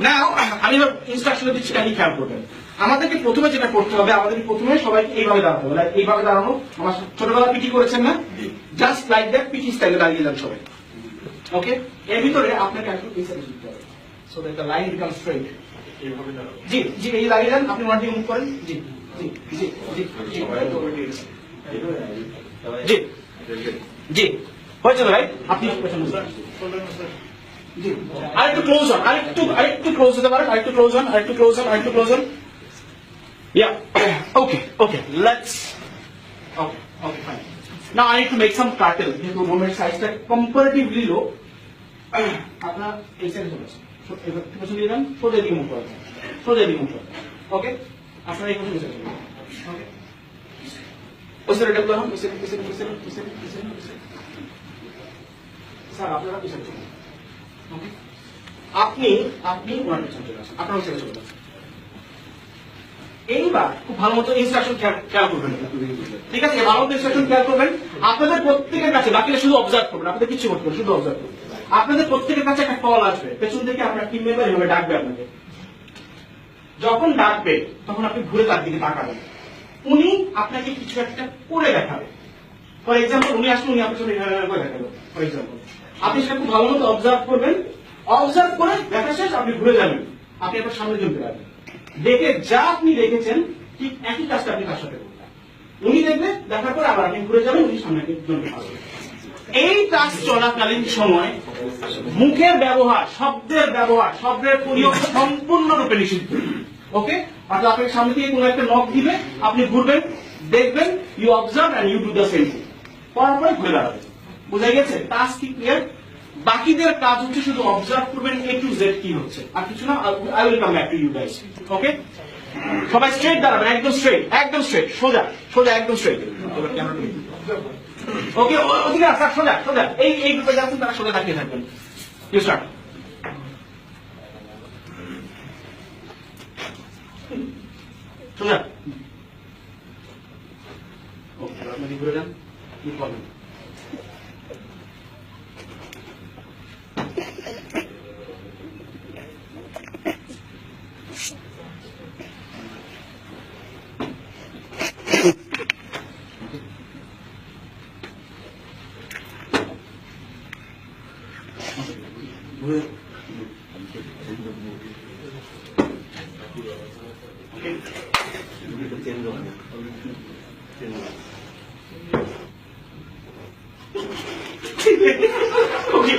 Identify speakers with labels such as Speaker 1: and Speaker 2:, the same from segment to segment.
Speaker 1: নাও আমি ইনস্ট্রাকশন দিচ্ছি, কালি খেয়াল করবেন। আমাদেরকে প্রথমে যেটা করতে হবে, আমাদেরকে প্রথমে সবাইকে এইভাবে দাঁড়াতে হবে। এইভাবে দাঁড়ানো, আমার ছোটবেলা পিটি করেছেন না, জাস্ট লাইক দ্যাট পিটি স্টাইলে দাঁড়িয়ে যান সবাই। ওকে, এর ভিতরে আপনাকে একটু পেছনে দিতে হবে, so that the line become straight. এইভাবে দাঁড়ানো, জি জি, এই দাঁড়িয়ে যান। আপনি ওয়ান মুভ করেন, জি জি জি জি জি জি জি, হয়েছে রাইট? আপনি জি, আরেকটু ক্লোজ হন, আরেকটু ক্লোজ হতে পারেন, আরেকটু ক্লোজ হন, আরেকটু ক্লোজ হন, আরেকটু ক্লোজ হন। Yeah, okay okay, let's, okay okay, fine. Now I need to make some cartel, যেহেতু রুমের সাইজটা কম্পারেটিভলি লো। আপনার এই সাইড চলে আসেন, পেছন দিয়ে যান, সোজা দিকে মুভ করেন, সোজা দিকে মুভ করেন। ওকে, আপনার এই পেছনে চলে যান। ওকে, ওই সাইডে ডেভেলপ হন, ওই সাইডে, ওই সাইডে, ওই সাইডে, ওই সাইডে, ওই সাইডে, ওই সাইডে। স্যার আপনারা ওই সাইডে চলুন। ওকে, আপনি ওনার পেছনে চলে আসেন, আপনার ওই সাইডে চলে আসেন। এইবার খুব ভালো মতো ইনস্ট্রাকশন খেয়াল করবেন, ঠিক আছে? ভালো মতো ইনস্ট্রাকশন খেয়াল করবেন। আপনাদের প্রত্যেকের কাছে, বাকিরা শুধু অবজার্ভ করবেন, আপনাদের কিছু করতে হবে, শুধু অবজার্ভ করবেন। আপনাদের প্রত্যেকের কাছে একটা কল আসবে, পেছন থেকে আপনার টিম মেম্বার এভাবে ডাকবে আপনাকে। যখন ডাকবে তখন আপনি ঘুরে তার দিকে তাকাবেন, উনি আপনাকে কিছু একটা করে দেখাবে। ফর এক্সাম্পল, উনি আসলে উনি আপনার সঙ্গে করে দেখাবেন, ফর এক্সাম্পল। আপনি সেটা খুব ভালো মতো অবজার্ভ করবেন, অবজার্ভ করে দেখা শেষ আপনি ঘুরে যাবেন, আপনি আপনার সামনে জমতে পারবেন। দেখে যা আপনি দেখেছেন ঠিক একই কাজটা আপনি তার সাথে করবেন। উনি দেখবে, দেখার পরে আবার আপনি ঘুরে যাবেন, উনি সামনে জমতে পারবেন। এই কাজ চলাকালীন সময় মুখের ব্যবহার, শব্দের ব্যবহার, শব্দের প্রয়োগ সম্পূর্ণরূপে নিষিদ্ধ। ওকে, অর্থাৎ আপনাকে সামনে থেকে কোনো একটা নখ দিবে, আপনি ঘুরবেন, দেখবেন, you observe and you do the same thing, করার পরে ঘুরে দাঁড়াবেন। বুঝা গেছে? টাস্ক কি ক্লিয়ার? বাকিদের কাজ হচ্ছে শুধু অবজার্ভ করবেন এ টু জেড কি হচ্ছে, আর কিছু না। I will come back to you guys. Okay, সবাই স্ট্রেট দাঁড়াবেন, একদম স্ট্রেট, একদম স্ট্রেট, সোজা সোজা, একদম স্ট্রেট। ওকে, ওদিকে স্যার, সোজা সোজা, এই গ্রুপে যাচ্ছেন তারা সোজা তাকিয়ে থাকবেন। You start. সোজা। ওকে, আপনি ঘুরে যান, কি করবেন? Okay.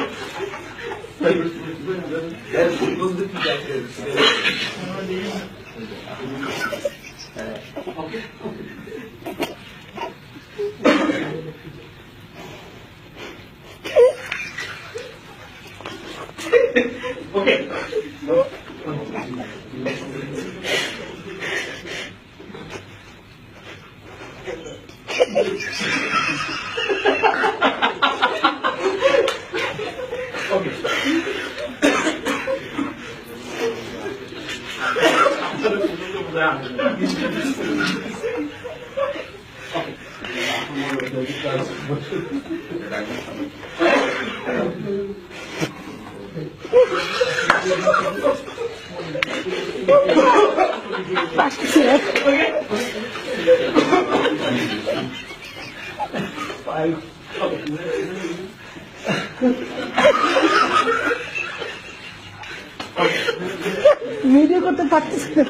Speaker 2: ভিডিও করতে পারতেছি না।